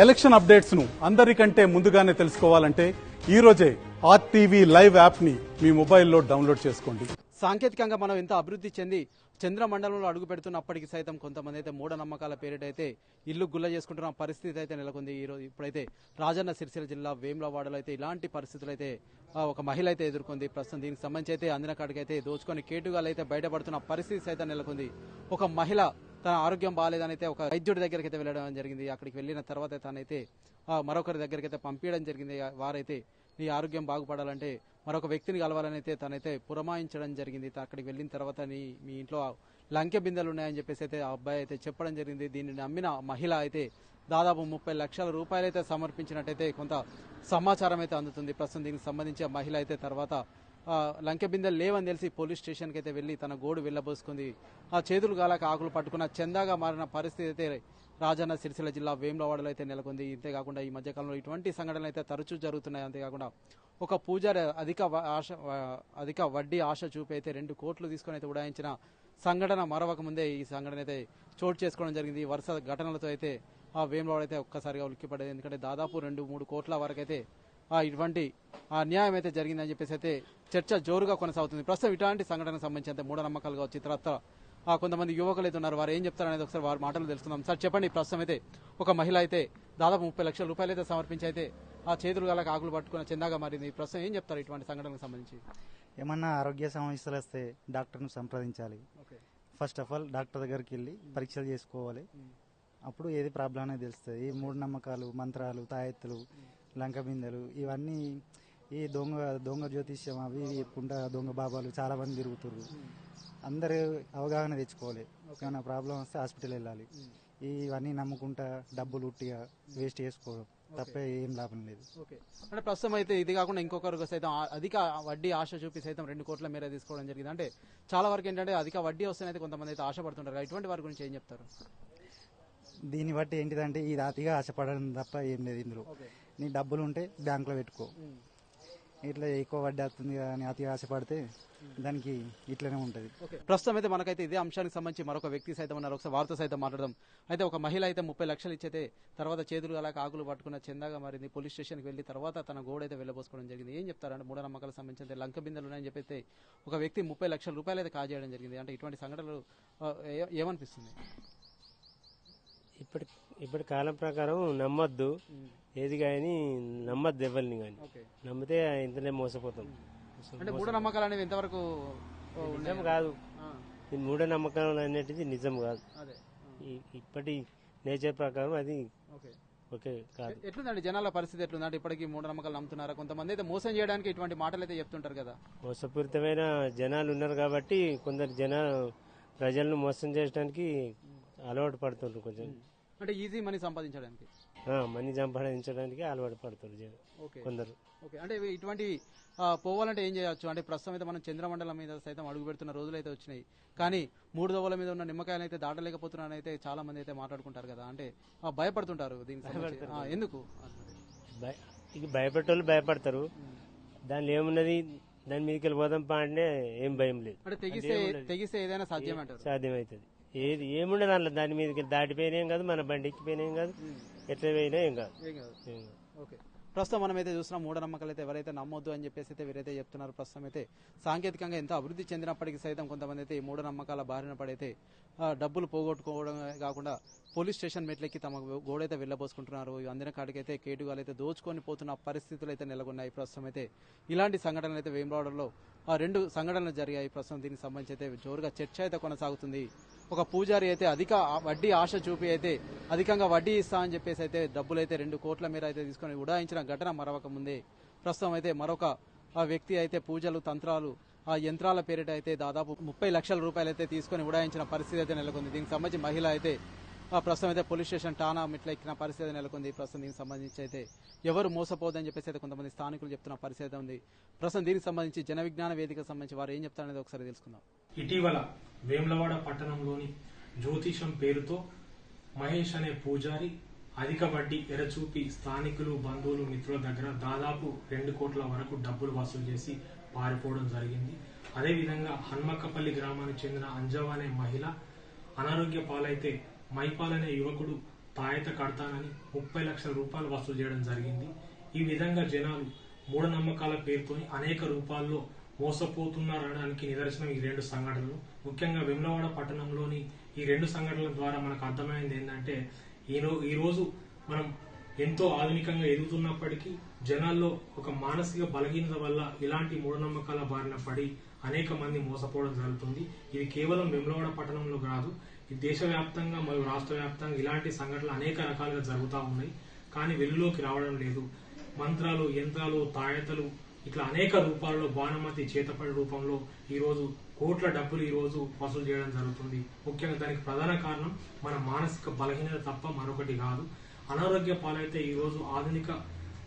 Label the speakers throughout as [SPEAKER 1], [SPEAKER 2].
[SPEAKER 1] Election updates ను అందరికంటే ముందుగానే తెలుసుకోవాలంటే ఈ రోజే ఆర్టీవీ లైవ్ యాప్ ని మీ మొబైల్లో డౌన్లోడ్ చేసుకోండి.
[SPEAKER 2] సాంకేతికంగా మనం ఎంత అభివృద్ధి చెంది చంద్రమండలంలో అడుగు పెడుతున్నప్పటికీ సైతం కొంతమంది అయితే మూఢనమ్మకాల పేరిటైతే ఇల్లు గుల్ల చేసుకుంటున్న పరిస్థితి అయితే నెలకొంది. ఇప్పుడైతే రాజన్న సిరిసిల్ల జిల్లా వేములవాడలో అయితే ఇలాంటి పరిస్థితులు అయితే ఒక మహిళ అయితే ఎదుర్కొంది. ప్రస్తుతం దీనికి సంబంధించి అయితే అందిన కాడికి అయితే దోచుకొని కేటుగాలు అయితే బయటపడుతున్న పరిస్థితి సైతం నెలకొంది. ఒక మహిళ తన ఆరోగ్యం బాగాలేదని అయితే ఒక వైద్యుడి దగ్గరికి అయితే వెళ్ళడం జరిగింది. అక్కడికి వెళ్ళిన తర్వాత తనైతే మరొకరి దగ్గరికి అయితే పంపించడం జరిగింది. వారైతే నీ ఆరోగ్యం బాగుపడాలంటే మరొక వ్యక్తిని కలవాలని అయితే తనైతే పురమాయించడం జరిగింది. అక్కడికి వెళ్ళిన తర్వాత మీ ఇంట్లో లంకె బిందెలు ఉన్నాయని చెప్పేసి అయితే ఆ అబ్బాయి అయితే చెప్పడం జరిగింది. దీన్ని నమ్మిన మహిళ అయితే దాదాపు 30 లక్షల రూపాయలు అయితే సమర్పించినట్టయితే కొంత సమాచారం అయితే అందుతుంది. ప్రస్తుతం దీనికి సంబంధించి ఆ మహిళ అయితే తర్వాత లంకె బిందెలు లేవని తెలిసి పోలీస్ స్టేషన్కి అయితే వెళ్లి తన గోడు వెళ్ళబోసుకుంది. ఆ చేతులు గాలక ఆకులు పట్టుకున్న చందాగా మారిన పరిస్థితి అయితే రాజన్న సిరిసిల్ల జిల్లా వేములవాడలో అయితే నెలకొంది. ఇంతేకాకుండా ఈ మధ్యకాలంలో ఇటువంటి సంఘటనలు అయితే తరచూ జరుగుతున్నాయి. అంతేకాకుండా ఒక పూజారి అధిక వడ్డీ ఆశ చూపి అయితే 2 కోట్లు తీసుకుని అయితే ఉడాయించిన సంఘటన మరొక ముందే ఈ సంఘటన అయితే చోటు చేసుకోవడం జరిగింది. వరుస ఘటనలతో అయితే ఆ వేములవాడ అయితే ఒక్కసారిగా ఉలిక్కిపడేది. ఎందుకంటే దాదాపు 2-3 కోట్ల వరకు అయితే ఇటువంటి అన్యాయం అయితే జరిగిందని చెప్పేసి అయితే చర్చ జోరుగా కొనసాగుతుంది. ప్రస్తుతం ఇట్లాంటి సంఘటనకు సంబంధించి మూఢనమ్మకాలు కావచ్చు, ఇతరత్ర కొంతమంది యువకులు అయితే ఉన్నారు. వారు ఏం చెప్తారనేది ఒకసారి వారి మాటలు తెలుసుకుందాం. సార్ చెప్పండి, ప్రస్తుతం అయితే ఒక మహిళ అయితే దాదాపు 30 లక్షల రూపాయలు అయితే సమర్పించి అయితే ఆ చేతులు గల ఆకులు పట్టుకున్న చందాగా మారింది. ప్రస్తుతం ఏం చెప్తారు ఇటువంటి సంఘటనకు సంబంధించి?
[SPEAKER 3] ఏమన్నా ఆరోగ్య సమస్యలు వస్తే డాక్టర్ను సంప్రదించాలి. ఫస్ట్ ఆఫ్ ఆల్ డాక్టర్ దగ్గరికి వెళ్ళి పరీక్షలు చేసుకోవాలి. అప్పుడు ఏది ప్రాబ్లం అనేది తెలుస్తుంది. ఈ మూఢనమ్మకాలు, మంత్రాలు, తాయెత్తులు, లంక బిందెలు ఇవన్నీ ఈ దొంగ జ్యోతిష్యం అవి చెప్పుకుంటా దొంగ బాబాలు చాలా మంది తిరుగుతారు. అందరూ అవగాహన తెచ్చుకోవాలి. ఏమైనా ప్రాబ్లం వస్తే హాస్పిటల్ వెళ్ళాలి. ఇవన్నీ నమ్ముకుంటా డబ్బులు ఉట్టిగా వేస్ట్ చేసుకోవడం తప్ప ఏం లాభం లేదు.
[SPEAKER 2] అంటే ప్రస్తుతం అయితే ఇది కాకుండా ఇంకొకరు సైతం అధిక వడ్డీ ఆశ చూపి సైతం 2 కోట్ల మేర తీసుకోవడం జరిగింది. అంటే చాలా వరకు ఏంటంటే అధిక వడ్డీ వస్తేనైతే కొంతమంది అయితే ఆశపడుతుంటారు. ఇటువంటి వారి గురించి ఏం చెప్తారు?
[SPEAKER 3] దీన్ని బట్టి ఏంటిదంటే ఇది అతిగా ఆశపడడం తప్ప ఏం లేదు. ఇందులో నీ డబ్బులు ఉంటే బ్యాంకులో పెట్టుకో. ఇట్లా ఎక్కువ వడ్డీ వస్తుంది అని అతిగా ఆశపడితే దానికి ఇట్లనే ఉంటది.
[SPEAKER 2] ప్రస్తుతం అయితే మనకైతే ఇదే అంశానికి సంబంధించి మరొక వ్యక్తి సైతం ఉన్నారు. ఒకసారి వారితో సైతం మాట్లాడదాం. అయితే ఒక మహిళ అయితే 30 లక్షలు ఇచ్చైతే తర్వాత చేతులు అలా ఆకులు పట్టుకున్న చందాగా మారింది. పోలీస్ స్టేషన్కి వెళ్లి తర్వాత తన గోడైతే వెళ్ళబోసుకోవడం జరిగింది. ఏం చెప్తారంటే మూఢనమ్మకాలకు సంబంధించి లంక బిందెలు ఉన్నాయని చెప్పైతే ఒక వ్యక్తి 30 లక్షల రూపాయలు అయితే కాజేయడం జరిగింది. అంటే ఇటువంటి సంఘటనలు ఏమనిపిస్తుంది?
[SPEAKER 4] ఇప్పటి కాలం ప్రకారం నమ్మొద్దు, ఏది కానీ నమ్మద్దు ఎవరిని కానీ. నమ్మితే ఇంతనే మోసపోతాం.
[SPEAKER 2] అంటే మూఢనమ్మకాలు అనేవి ఎంతవరకు
[SPEAKER 4] నిజం కాదు. ఈ మూఢనమ్మకాలు అనేటిది నిజం కాదు. ఇప్పటి నేచర్ ప్రకారం అది ఓకే కాదు.
[SPEAKER 2] ఎట్లుందండి జనాల పరిస్థితి? ఎట్లుందంటే ఇప్పటికీ మూఢనమ్మకాలు నమ్ముతున్నారు. కొంతమంది అయితే మోసం చేయడానికి ఇటువంటి మాటలు అయితే చెప్తుంటారు కదా.
[SPEAKER 4] మోసపూరితమైన జనాలు ఉన్నారు కాబట్టి కొందరు ప్రజలను మోసం చేయడానికి అలవాటు పడుతుంటారు. కొంచెం
[SPEAKER 2] అంటే ఈజీ మనీ సంపాదించడానికి
[SPEAKER 4] మనీ సంపాదించడానికి అలవాటు పడుతుంది కొందరు.
[SPEAKER 2] అంటే ఇటువంటి పోవాలంటే ఏం చేయొచ్చు? అంటే ప్రస్తుతం అయితే మనం చంద్రమండలం మీద సైతం అడుగు పెడుతున్న రోజులు అయితే వచ్చినాయి. కానీ 3 దోవల మీద ఉన్న నిమ్మకాయలు అయితే దాటలేకపోతున్నారని అయితే చాలా మంది అయితే మాట్లాడుకుంటారు కదా. అంటే భయపడుతుంటారు దీనికి. ఎందుకు?
[SPEAKER 4] ఇక భయపెట్టోళ్ళు భయపడతారు. దానిలో ఏమున్నది, దాని మీదకి వెళ్ళిపోదాం అంటే ఏం భయం లేదు.
[SPEAKER 2] అంటే తెగిస్తే ఏదైనా సాధ్యమంటారు?
[SPEAKER 4] సాధ్యమవుతుంది. ఏముండదు అందులో. దాని మీదకి దాటిపోయినా ఏం కాదు, మన బండి ఎక్కిపోయినా ఏం కాదు, ఎట్లా పోయినా ఏం కాదు.
[SPEAKER 2] ప్రస్తుతం మనం అయితే చూస్తున్నాం మూఢనమ్మకాలు అయితే ఎవరైతే నమ్మొద్దు అని చెప్పేసి అయితే వీరైతే చెప్తున్నారు. ప్రస్తుతం అయితే సాంకేతికంగా ఎంత అభివృద్ధి చెందినప్పటికీ సైతం కొంతమంది అయితే ఈ మూఢనమ్మకాల బారిన పడైతే డబ్బులు పోగొట్టుకోవడం కాకుండా పోలీస్ స్టేషన్ మెట్లెక్కి తమ గోడైతే వెళ్ళబోసుకుంటున్నారు. అందిన కాడికైతే కేటుగాలు అయితే దోచుకొని పోతున్న పరిస్థితులు అయితే నెలకొన్నాయి. ప్రస్తుతం అయితే ఇలాంటి సంఘటనలు అయితే వేములవాడలో 2 సంఘటనలు జరిగాయి. ప్రస్తుతం దీనికి సంబంధించి అయితే జోరుగా చర్చ అయితే కొనసాగుతుంది. ఒక పూజారి అయితే అధిక వడ్డీ ఆశ చూపి అయితే అధికంగా వడ్డీ ఇస్తా అని చెప్పేసి అయితే డబ్బులు అయితే 2 కోట్ల మేర అయితే తీసుకొని ఉడాయించిన ఘటన మరొక ముందే. ప్రస్తుతం అయితే మరొక వ్యక్తి అయితే పూజలు, తంత్రాలు, యంత్రాల పేరిట అయితే దాదాపు 30 లక్షల రూపాయలు అయితే తీసుకొని ఉడాయించిన పరిస్థితి అయితే నెలకొంది. దీనికి సంబంధించి మహిళ అయితే ప్రస్తుతం అయితే పోలీస్ స్టేషన్ టానా మెట్ల ఎక్కిన పరిస్థితి నెలకొంది. ప్రస్తుతం దీనికి సంబంధించి అయితే ఎవరు మోసపోదని చెప్పేసి అయితే కొంతమంది స్థానికులు చెప్తున్న పరిస్థితి ఉంది. ప్రస్తుతం దీనికి సంబంధించి జన విజ్ఞాన వేదికకు సంబంధించి వారు ఏం చెప్తారనేది ఒకసారి తెలుసుకుందాం.
[SPEAKER 5] ఇటీవల వేములవాడ పట్టణంలోని జ్యోతిషం పేరుతో మహేష్ అనే పూజారి అధిక వడ్డీ ఎరచూపి స్థానికులు, బంధువులు, మిత్రుల దగ్గర దాదాపు 2 కోట్ల వరకు డబ్బులు వసూలు చేసి పారిపోవడం జరిగింది. అదేవిధంగా హన్మక్కపల్లి గ్రామానికి చెందిన అంజవ్ అనే మహిళ అనారోగ్య పాలైతే మైపాల్ అనే యువకుడు తాయత కడతానని 30 లక్షల రూపాయలు వసూలు చేయడం జరిగింది. ఈ విధంగా జనాలు మూఢనమ్మకాల పేరుతోని అనేక రూపాల్లో మోసపోతున్నారనడానికి నిదర్శనం ఈ 2 సంఘటనలు. ముఖ్యంగా వేములవాడ పట్టణంలోని ఈ 2 సంఘటనల ద్వారా మనకు అర్థమైంది ఏంటంటే ఈ రోజు మనం ఎంతో ఆధునికంగా ఎదుగుతున్నప్పటికీ జనాల్లో ఒక మానసిక బలహీనత వల్ల ఇలాంటి మూఢనమ్మకాల బారిన పడి అనేక మంది మోసపోవడం జరుగుతుంది. ఇది కేవలం వేములవాడ పట్టణంలో కాదు, ఇది దేశవ్యాప్తంగా మరియు రాష్ట్ర వ్యాప్తంగా ఇలాంటి సంఘటనలు అనేక రకాలుగా జరుగుతూ ఉన్నాయి. కానీ వెలుగులోకి రావడం లేదు. మంత్రాలు, యంత్రాలు, తాయతలు ఇట్లా అనేక రూపాల్లో బాణమతి చేతపడి రూపంలో ఈ రోజు కోట్ల డబ్బులు ఈ రోజు వసూలు చేయడం జరుగుతుంది. ముఖ్యంగా దానికి ప్రధాన కారణం మన మానసిక బలహీనత తప్ప మరొకటి కాదు. అనారోగ్య పాలైతే ఈ రోజు ఆధునిక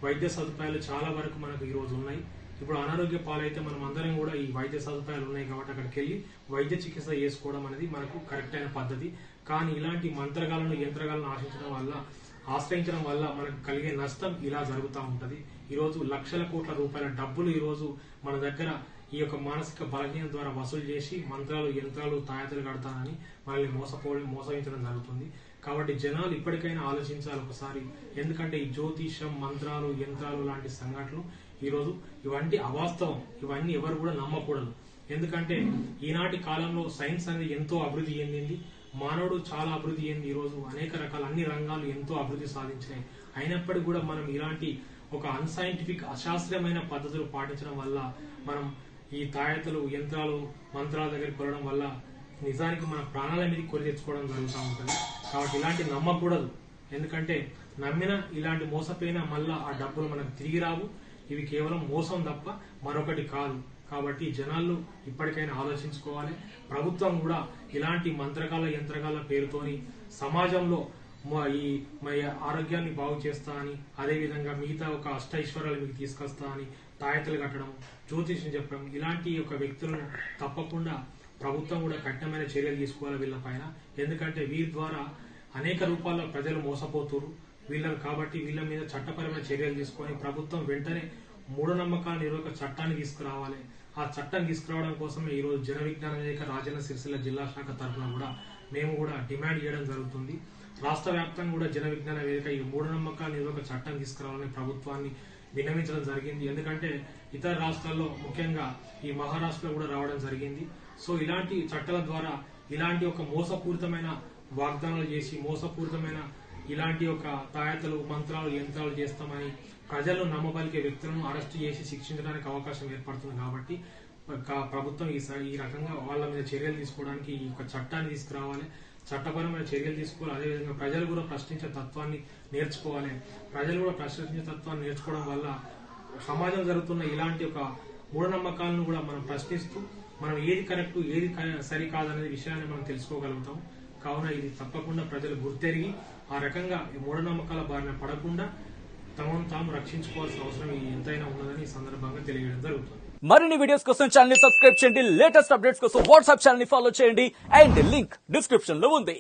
[SPEAKER 5] వైద్య సదుపాయాలు చాలా వరకు మనకు ఈ రోజు ఉన్నాయి. ఇప్పుడు అనారోగ్య పాలైతే మనం అందరం కూడా ఈ వైద్య సదుపాయాలు ఉన్నాయి కాబట్టి అక్కడికి వెళ్లి వైద్య చికిత్స చేసుకోవడం అనేది మనకు కరెక్ట్ అయిన పద్ధతి. కానీ ఇలాంటి మంత్రగాలను, యంత్రగాలను ఆశ్రయించడం వల్ల మనకు కలిగే నష్టం ఇలా జరుగుతూ ఉంటది. ఈ రోజు లక్షల కోట్ల రూపాయల డబ్బులు ఈ రోజు మన దగ్గర ఈ యొక్క మానసిక బలహీనత ద్వారా వసూలు చేసి మంత్రాలు, యంత్రాలు, తాయతలు కడతానని మనల్ని మోసగించడం జరుగుతుంది. కాబట్టి జనాలు ఇప్పటికైనా ఆలోచించాలి ఒకసారి. ఎందుకంటే ఈ జ్యోతిషం, మంత్రాలు, యంత్రాలు లాంటి సంఘటనలు ఈ రోజు ఇవంటి అవాస్తవం. ఇవన్నీ ఎవరు కూడా నమ్మకూడదు. ఎందుకంటే ఈనాటి కాలంలో సైన్స్ అనేది ఎంతో అభివృద్ధి చెందింది. మానవుడు చాలా అభివృద్ధి చెంది ఈ రోజు అనేక రకాల అన్ని రంగాలు ఎంతో అభివృద్ధి సాధించినాయి. అయినప్పటికీ కూడా మనం ఇలాంటి ఒక అన్సైంటిఫిక్, అశాస్త్రీయమైన పద్ధతులు పాటించడం వల్ల మనం ఈ తాయతలు, యంత్రాలు, మంత్రాల దగ్గరికి వెళ్ళడం వల్ల నిజానికి మన ప్రాణాల మీద కొని తెచ్చుకోవడం జరుగుతూ ఉంటుంది. కాబట్టి ఇలాంటి నమ్మకూడదు. ఎందుకంటే నమ్మిన ఇలాంటి మోసపోయినా మళ్ళా ఆ డబ్బులు మనకు తిరిగి రావు. ఇవి కేవలం మోసం తప్ప మరొకటి కాదు. కాబట్టి జనాలు ఇప్పటికైనా ఆలోచించుకోవాలి. ప్రభుత్వం కూడా ఇలాంటి మంత్రగాల, యంత్రగాల పేరుతోని సమాజంలో ఈ ఆరోగ్యాన్ని బాగు చేస్తా అని, అదేవిధంగా మిగతా ఒక అష్టైశ్వర్యాలు మీకు తీసుకొస్తా అని తాయతలు కట్టడం, జ్యోతిష్యం చెప్పడం, ఇలాంటి ఒక వ్యక్తులను తప్పకుండా ప్రభుత్వం కూడా కఠినమైన చర్యలు తీసుకోవాలి వీళ్ళ పైన. ఎందుకంటే వీరి ద్వారా అనేక రూపాల్లో ప్రజలు మోసపోతున్నారు కాబట్టి వీళ్ళ మీద చట్టపరమైన చర్యలు తీసుకొని ప్రభుత్వం వెంటనే మూఢనమ్మకాల నిరోధక చట్టాన్ని తీసుకురావాలి. ఆ చట్టాన్ని తీసుకురావడం కోసమే ఈ రోజు జన విజ్ఞాన వేదిక రాజన్న సిరిసిల్ల జిల్లా శాఖ తరఫున కూడా మేము కూడా డిమాండ్ చేయడం జరుగుతుంది. రాష్ట్ర వ్యాప్తంగా కూడా జన విజ్ఞాన వేదిక ఈ మూఢనమ్మకాల నిరోధక చట్టం తీసుకురావాలని ప్రభుత్వాన్ని విన్నవించడం జరిగింది. ఎందుకంటే ఇతర రాష్ట్రాల్లో, ముఖ్యంగా ఈ మహారాష్ట్రలో కూడా రావడం జరిగింది. సో ఇలాంటి చట్టాల ద్వారా ఇలాంటి ఒక మోసపూరితమైన వాగ్దానాలు చేసి, మోసపూరితమైన ఇలాంటి ఒక తాయతలు, మంత్రాలు, యంత్రాలు చేస్తామని ప్రజలను నమ్మబలికే వ్యక్తులను అరెస్ట్ చేసి శిక్షించడానికి అవకాశం ఏర్పడుతుంది. కాబట్టి ప్రభుత్వం ఈ రకంగా వాళ్ళ మీద చర్యలు తీసుకోవడానికి ఈ యొక్క చట్టాన్ని తీసుకురావాలి. చట్టపరమైన చర్యలు తీసుకోవాలి. అదేవిధంగా ప్రజలు కూడా ప్రశ్నించే తత్వాన్ని నేర్చుకోవాలి. ప్రజలు కూడా ప్రశ్నించే తత్వాన్ని నేర్చుకోవడం వల్ల సమాజం జరుగుతున్న ఇలాంటి ఒక మూఢనమ్మకాలను కూడా మనం ప్రశ్నిస్తూ మనం ఏది కరెక్ట్, ఏది సరికాదనే విషయాన్ని మనం తెలుసుకోగలుగుతాం. కావున ఇది తప్పకుండా ప్రజలు గుర్తెరిగి ఆ రకంగా మూఢనమ్మకాల బారిన పడకుండా తమను తాము రక్షించుకోవాల్సిన అవసరం ఎంతైనా ఉన్నదని ఈ సందర్భంగా తెలియజేయడం జరుగుతుంది.
[SPEAKER 6] మరిన్ని వీడియోస్ కోసం ఛానల్ ని సబ్స్క్రైబ్ చేయండి. లేటెస్ట్ అప్డేట్స్ కోసం వాట్సాప్ ఛానల్ ని ఫాలో చేయండి. అండ్ లింక్ డిస్క్రిప్షన్ లో ఉంది.